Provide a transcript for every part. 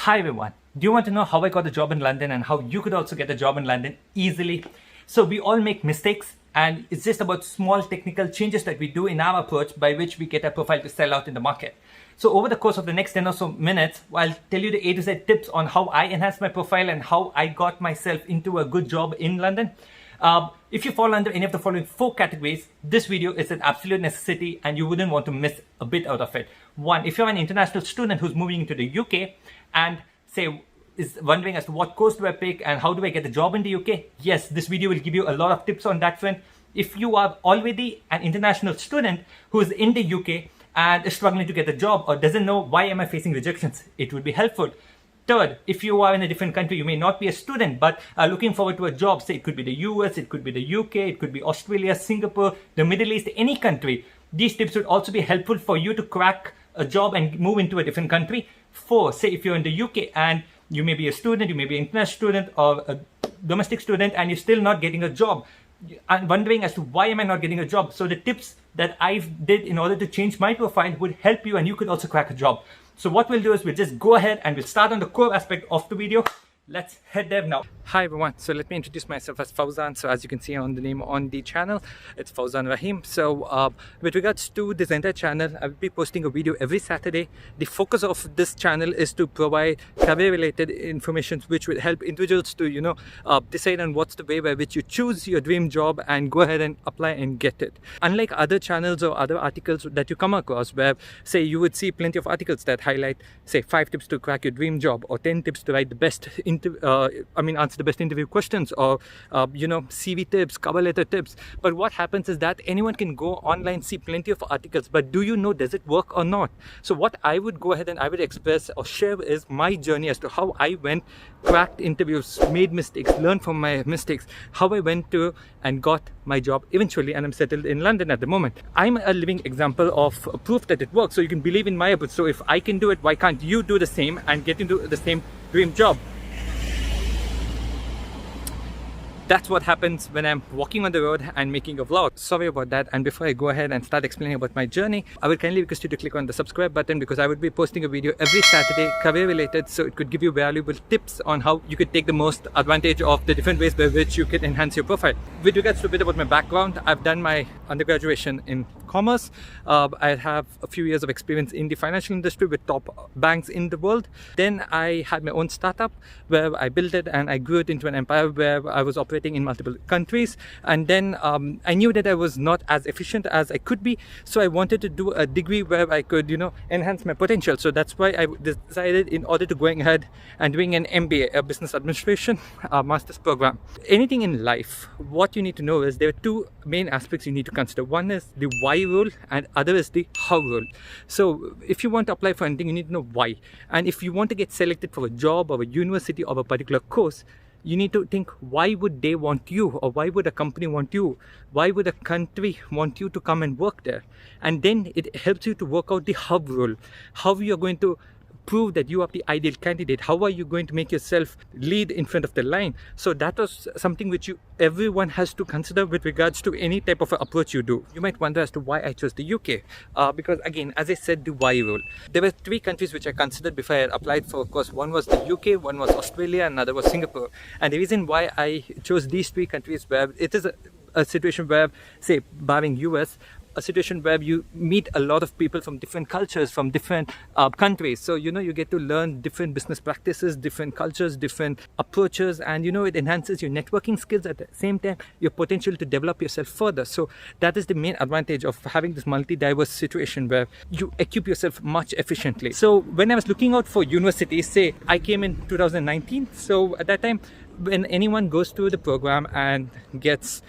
Hi everyone, do you want to know how I got a job in London and how you could also get a job in London easily? So we all make mistakes and it's just about small technical changes that we do in our approach by which we get a profile to sell out in the market. So over the course of the next 10 or so minutes, I'll tell you the A to Z tips on how I enhanced my profile and how I got myself into a good job in London. If you fall under any of the following 4 categories, this video is an absolute necessity and you wouldn't want to miss a bit out of it. 1, if you're an international student who's moving into the UK and is wondering as to what course do I pick and how do I get a job in the UK, yes, this video will give you a lot of tips on that front. If you are already an international student who is in the UK and is struggling to get a job or doesn't know why am I facing rejections, it would be helpful. Third, if you are in a different country, you may not be a student, but are looking forward to a job, say it could be the US, it could be the UK, it could be Australia, Singapore, the Middle East, any country. These tips would also be helpful for you to crack a job and move into a different country. 4, say if you're in the UK and you may be a student, you may be an international student or a domestic student and you're still not getting a job. I'm wondering as to why am I not getting a job? So the tips that I did in order to change my profile would help you and you could also crack a job. So what we'll do is we'll just go ahead and we'll start on the core aspect of the video. Let's head there now. Hi everyone, so let me introduce myself as Fauzan. So as you can see on the name on the channel, it's Fauzan Rahim. So with regards to this entire channel, I will be posting a video every Saturday. The focus of this channel is to provide career related information which will help individuals to decide on what's the way by which you choose your dream job and go ahead and apply and get it. Unlike other channels or other articles that you come across where say you would see plenty of articles that highlight say 5 tips to crack your dream job or 10 tips to write the best answer the best interview questions or CV tips, cover letter tips. But what happens is that anyone can go online, see plenty of articles, but do you know, does it work or not? So what I would go ahead and I would express or share is my journey as to how I went, cracked interviews, made mistakes, learned from my mistakes, how I went to and got my job eventually, and I'm settled in London at the moment. I'm a living example of proof that it works. So you can believe in my approach. So if I can do it, why can't you do the same and get into the same dream job? That's what happens when I'm walking on the road and making a vlog. Sorry about that. And before I go ahead and start explaining about my journey, I would kindly request you to click on the subscribe button because I would be posting a video every Saturday, career related, so it could give you valuable tips on how you could take the most advantage of the different ways by which you can enhance your profile. With regards to a bit about my background, I've done my undergraduate in commerce. I have a few years of experience in the financial industry with top banks in the world. Then I had my own startup where I built it and I grew it into an empire where I was operating in multiple countries. And then I knew that I was not as efficient as I could be, so I wanted to do a degree where I could enhance my potential. So that's why I decided, in order to going ahead and doing an MBA, a business administration master's program. Anything in life, what you need to know is there are 2 main aspects you need to consider. One is the why rule and other is the how rule. So if you want to apply for anything, you need to know why. And if you want to get selected for a job or a university or a particular course, you need to think, why would they want you, or why would a company want you, why would a country want you to come and work there? And then it helps you to work out the how rule, how you're going to prove that you are the ideal candidate, how are you going to make yourself lead in front of the line. So that was something which everyone has to consider with regards to any type of approach you do. You might wonder as to why I chose the UK, because again, as I said, the why rule. There were 3 countries which I considered before I applied for. Of course, one was the UK, one was Australia, another was Singapore. And the reason why I chose these 3 countries where it is a situation where, say, barring US, a situation where you meet a lot of people from different cultures, from different countries. So you get to learn different business practices, different cultures, different approaches, and it enhances your networking skills, at the same time your potential to develop yourself further. So that is the main advantage of having this multi-diverse situation where you equip yourself much efficiently. So when I was looking out for universities, say I came in 2019, so at that time when anyone goes through the program and gets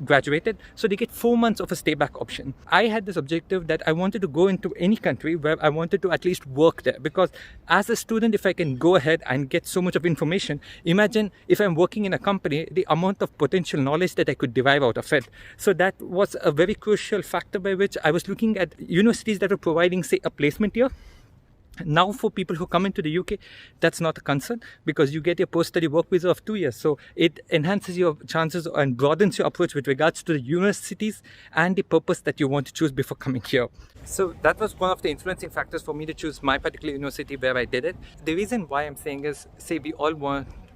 graduated, so they get 4 months of a stay back option. I had this objective that I wanted to go into any country where I wanted to at least work there, because as a student, if I can go ahead and get so much of information, imagine if I'm working in a company, the amount of potential knowledge that I could derive out of it. So that was a very crucial factor by which I was looking at universities that were providing, say, a placement year. Now for people who come into the UK, that's not a concern because you get your post-study work visa of 2 years. So it enhances your chances and broadens your approach with regards to the universities and the purpose that you want to choose before coming here. So that was one of the influencing factors for me to choose my particular university where I did it. The reason why I'm saying is, say we all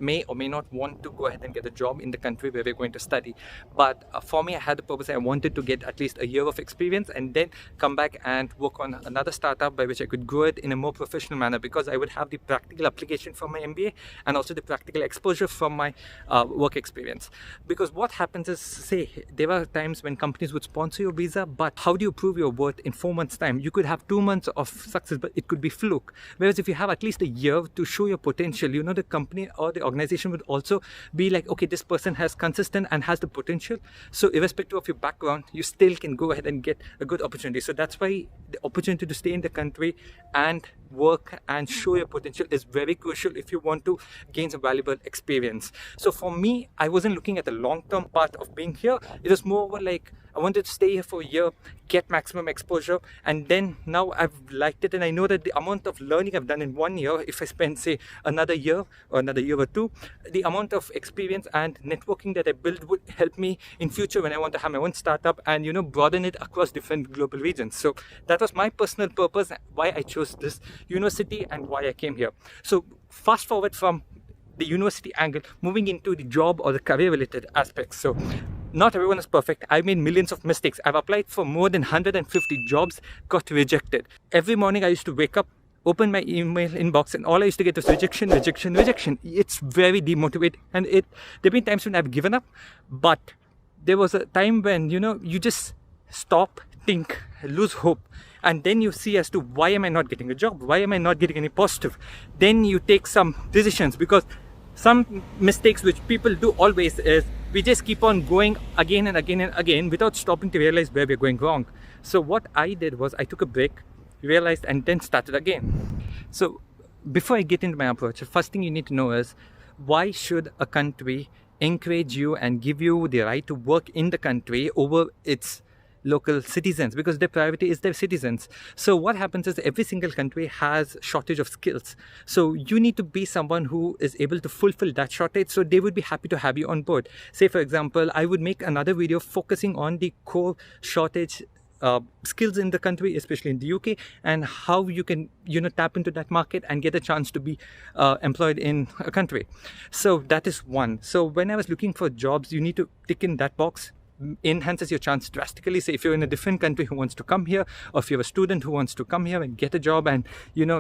may or may not want to go ahead and get a job in the country where we're going to study. But for me, I had the purpose. I wanted to get at least a year of experience and then come back and work on another startup by which I could grow it in a more professional manner, because I would have the practical application from my MBA and also the practical exposure from my work experience. Because what happens is, say, there are times when companies would sponsor your visa, but how do you prove your worth in 4 months' time? You could have 2 months of success, but it could be fluke. Whereas if you have at least a year to show your potential, the company or the organization would also be like, okay, this person has consistent and has the potential. So irrespective of your background, you still can go ahead and get a good opportunity. So that's why the opportunity to stay in the country and work and show your potential is very crucial if you want to gain some valuable experience. So for me, I wasn't looking at the long-term part of being here. It was more like I wanted to stay here for a year, get maximum exposure, and then now I've liked it, and I know that the amount of learning I've done in 1 year, if I spend, say, another year or 2, the amount of experience and networking that I build would help me in future when I want to have my own startup and broaden it across different global regions. So that was my personal purpose, why I chose this university and why I came here. So fast forward from the university angle, moving into the job or the career related aspects. So not everyone is perfect. I made millions of mistakes. I've applied for more than 150 jobs, got rejected. Every morning I used to wake up, open my email inbox, and all I used to get was rejection. It's very demotivating, and there have been times when I've given up, but there was a time when you just stop, think, lose hope, and then you see as to why am I not getting a job, why am I not getting any positive. Then you take some decisions, because some mistakes which people do always is we just keep on going again and again and again without stopping to realize where we're going wrong. So what I did was I took a break, realized, and then started again. So before I get into my approach, the first thing you need to know is, why should a country encourage you and give you the right to work in the country over its local citizens? Because their priority is their citizens. So what happens is every single country has shortage of skills. So you need to be someone who is able to fulfill that shortage. So they would be happy to have you on board. Say, for example, I would make another video focusing on the core shortage skills in the country, especially in the UK, and how you can tap into that market and get a chance to be employed in a country. So that is one. So when I was looking for jobs, you need to tick in that box. Enhances your chance drastically. Say if you're in a different country who wants to come here, or if you're a student who wants to come here and get a job and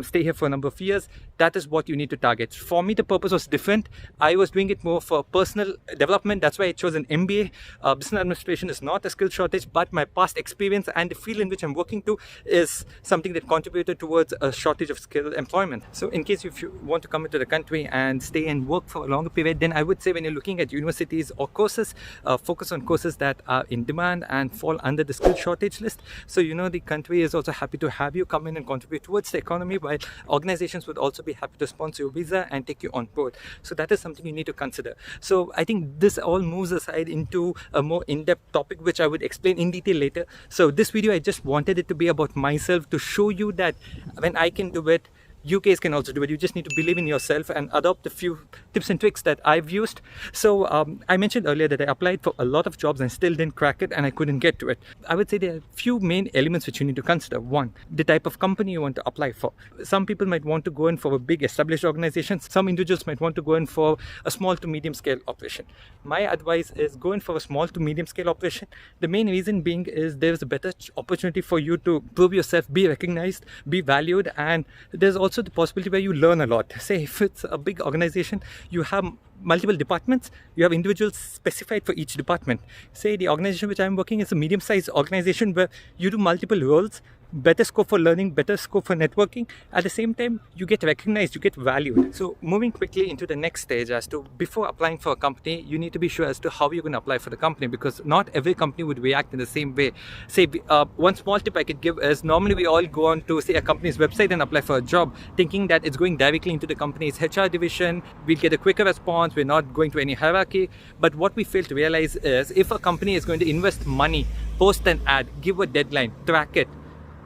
stay here for a number of years, that is what you need to target. For me, the purpose was different. I was doing it more for personal development. That's why I chose an MBA. Business administration is not a skill shortage, but my past experience and the field in which I'm working to is something that contributed towards a shortage of skilled employment. So in case if you want to come into the country and stay and work for a longer period, then I would say when you're looking at universities or courses, focus on courses that are in demand and fall under the skill shortage list. So the country is also happy to have you come in and contribute towards the economy, while organizations would also be happy to sponsor your visa and take you on board. So that is something you need to consider. So I think this all moves aside into a more in-depth topic, which I would explain in detail later. So this video, I just wanted it to be about myself, to show you that when I can do it, UKs can also do it. You just need to believe in yourself and adopt a few tips and tricks that I've used. So I mentioned earlier that I applied for a lot of jobs and still didn't crack it, and I couldn't get to it. I would say there are a few main elements which you need to consider. One, the type of company you want to apply for. Some people might want to go in for a big established organization. Some individuals might want to go in for a small to medium scale operation. My advice is go in for a small to medium scale operation. The main reason being is there's a better opportunity for you to prove yourself, be recognized, be valued, and there's also the possibility where you learn a lot. Say if it's a big organization, you have multiple departments, you have individuals specified for each department. Say the organization which I'm working is a medium-sized organization where you do multiple roles, better scope for learning, better scope for networking. At the same time, you get recognized, you get valued. So moving quickly into the next stage, as to before applying for a company, you need to be sure as to how you're going to apply for the company, because not every company would react in the same way. Say one small tip I could give is, normally we all go on to say a company's website and apply for a job, thinking that it's going directly into the company's HR division, we'll get a quicker response, we're not going to any hierarchy. But what we fail to realize is, if a company is going to invest money, post an ad, give a deadline, track it,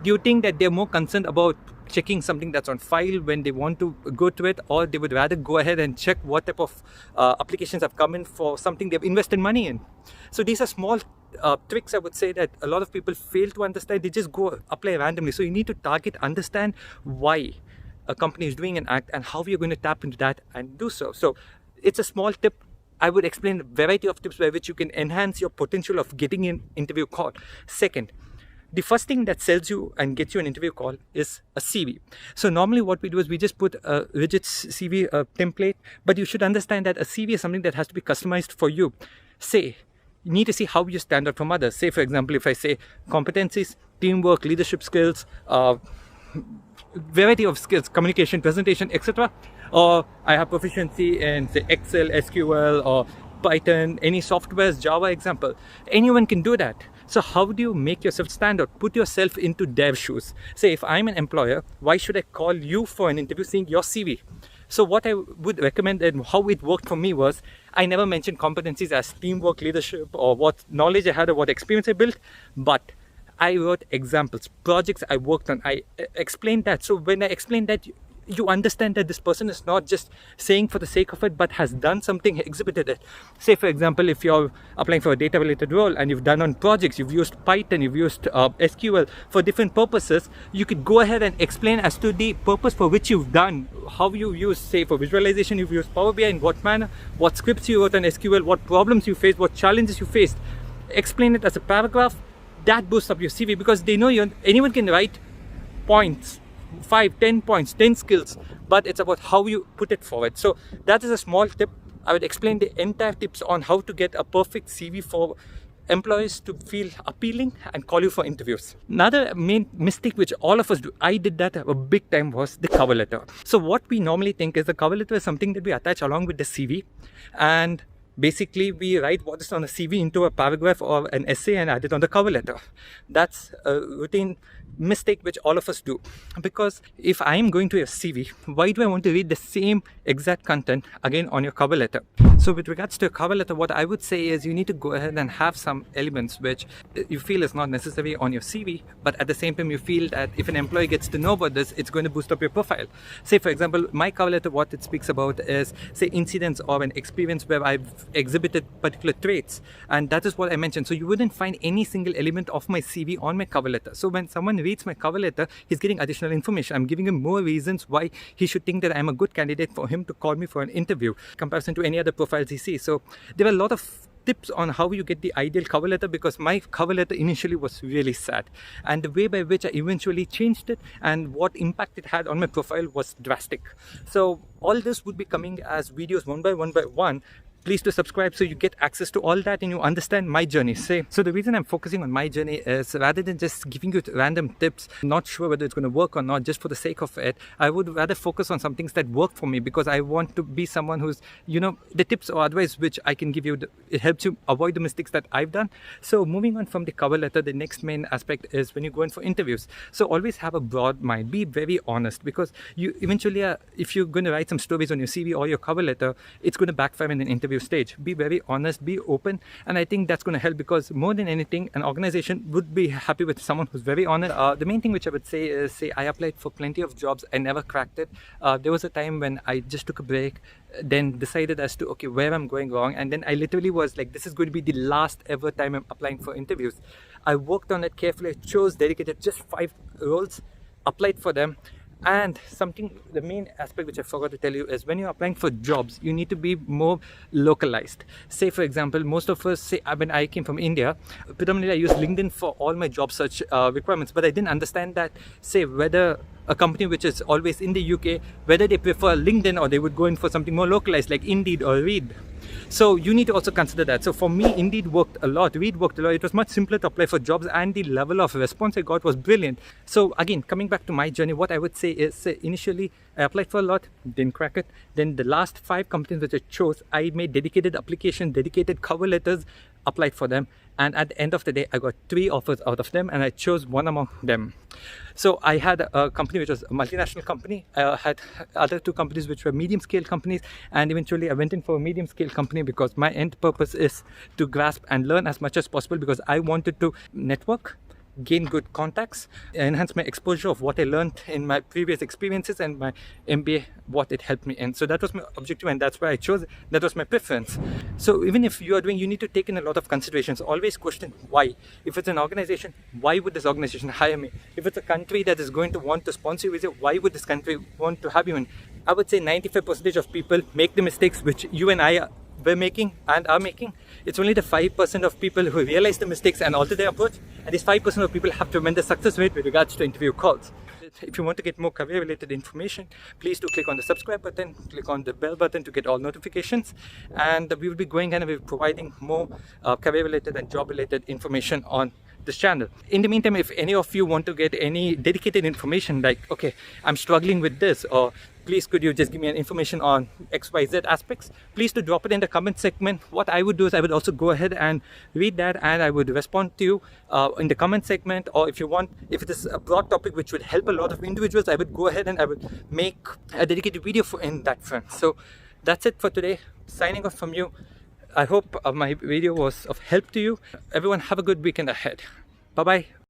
do you think that they're more concerned about checking something that's on file when they want to go to it, or they would rather go ahead and check what type of applications have come in for something they've invested money in. So these are small tricks, I would say, that a lot of people fail to understand. They just go apply randomly. So you need to target, understand why a company is doing an act and how you're going to tap into that and do so. So it's a small tip. I would explain a variety of tips by which you can enhance your potential of getting an interview call. Second, the first thing that sells you and gets you an interview call is a CV. So normally what we do is we just put a rigid CV template, but you should understand that a CV is something that has to be customized for you. Say, you need to see how you stand out from others. Say, for example, if I say competencies, teamwork, leadership skills, variety of skills, communication, presentation, etc. Or I have proficiency in, say, Excel, SQL, or Python, any softwares, Java example. Anyone can do that. So how do you make yourself stand out? Put yourself into their shoes. Say, if I'm an employer, why should I call you for an interview seeing your CV? So what I would recommend and how it worked for me was, I never mentioned competencies as teamwork, leadership, or what knowledge I had or what experience I built, but I wrote examples, projects I worked on. I explained that. So when I explained that, you understand that this person is not just saying for the sake of it, but has done something, exhibited it. Say, for example, if you're applying for a data related role and you've done on projects, you've used Python, you've used SQL for different purposes, you could go ahead and explain as to the purpose for which you've done, how you use, say, for visualization, you've used Power BI, in what manner, what scripts you wrote on SQL, what problems you faced, what challenges you faced. Explain it as a paragraph. That boosts up your CV, because they know anyone can write points, 5, 10 points, 10 skills, but it's about how you put it forward. So that is a small tip. I would explain the entire tips on how to get a perfect CV for employees to feel appealing and call you for interviews. Another main mistake which all of us do, I did that a big time, was the cover letter. So what we normally think is the cover letter is something that we attach along with the CV, and basically we write what is on the CV into a paragraph or an essay and add it on the cover letter. That's a routine mistake which all of us do, because if I am going to a CV, why do I want to read the same exact content again on your cover letter? So with regards to a cover letter, what I would say is you need to go ahead and have some elements which you feel is not necessary on your CV, but at the same time you feel that if an employee gets to know about this, it's going to boost up your profile. Say, for example, my cover letter, what it speaks about is, say, incidents or an experience where I've exhibited particular traits, and that is what I mentioned. So you wouldn't find any single element of my CV on my cover letter. So when someone reads my cover letter, he's getting additional information. I'm giving him more reasons why he should think that I'm a good candidate for him to call me for an interview, in comparison to any other profiles he sees. So there are a lot of tips on how you get the ideal cover letter, because my cover letter initially was really sad, and the way by which I eventually changed it and what impact it had on my profile was drastic. So all this would be coming as videos one by one. Please do subscribe so you get access to all that and you understand my journey. So the reason I'm focusing on my journey is, rather than just giving you random tips, not sure whether it's going to work or not, just for the sake of it, I would rather focus on some things that work for me, because I want to be someone who's, the tips or advice which I can give you, it helps you avoid the mistakes that I've done. So moving on from the cover letter, the next main aspect is when you go in for interviews. So always have a broad mind, be very honest, because you eventually, if you're going to write some stories on your CV or your cover letter, it's going to backfire in an interview stage. Be very honest, be open, and I think that's going to help, because more than anything, an organization would be happy with someone who's very honest. The main thing which I would say is, I applied for plenty of jobs, I never cracked it. There was a time when I just took a break, then decided as to where I'm going wrong, and then I literally was like, this is going to be the last ever time I'm applying for interviews. I worked on it carefully, I chose, dedicated just 5 roles, applied for them. And the main aspect which I forgot to tell you is, when you're applying for jobs, you need to be more localized. Say, for example, most of us, when I came from India, predominantly I used LinkedIn for all my job search requirements, but I didn't understand that, whether a company which is always in the UK, whether they prefer LinkedIn or they would go in for something more localized like Indeed or Reed. So you need to also consider that. So for me, Indeed worked a lot, Reed worked a lot. It was much simpler to apply for jobs, and the level of response I got was brilliant. So again, coming back to my journey, what I would say is, initially I applied for a lot, didn't crack it. Then the last 5 companies which I chose, I made dedicated applications, dedicated cover letters, applied for them, and at the end of the day I got 3 offers out of them, and I chose one among them. So I had a company which was a multinational company, I had other 2 companies which were medium scale companies, and eventually I went in for a medium scale company, because my end purpose is to grasp and learn as much as possible, because I wanted to network, gain good contacts, enhance my exposure of what I learned in my previous experiences and my MBA, what it helped me in. So that was my objective, and that's why I chose it. That was my preference. So even if you are doing, you need to take in a lot of considerations. Always question why. If it's an organization, why would this organization hire me? If it's a country that is going to want to sponsor you, why would this country want to have you in? I would say 95% of people make the mistakes which you and I were making and are making. It's only the 5% of people who realize the mistakes and alter their approach, and these 5% of people have tremendous success rate with regards to interview calls. If you want to get more career related information, please do click on the subscribe button, click on the bell button to get all notifications, and we will be going and we'll be providing more career related and job related information on this channel. In the meantime, if any of you want to get any dedicated information like, okay, I'm struggling with this, or please could you just give me an information on XYZ aspects, please do drop it in the comment segment. What I would do is I would also go ahead and read that, and I would respond to you in the comment segment. Or if you want, if it is a broad topic which would help a lot of individuals, I would go ahead and I would make a dedicated video in that front. So that's it for today. Signing off from you. I hope my video was of help to you. Everyone have a good weekend ahead. Bye bye.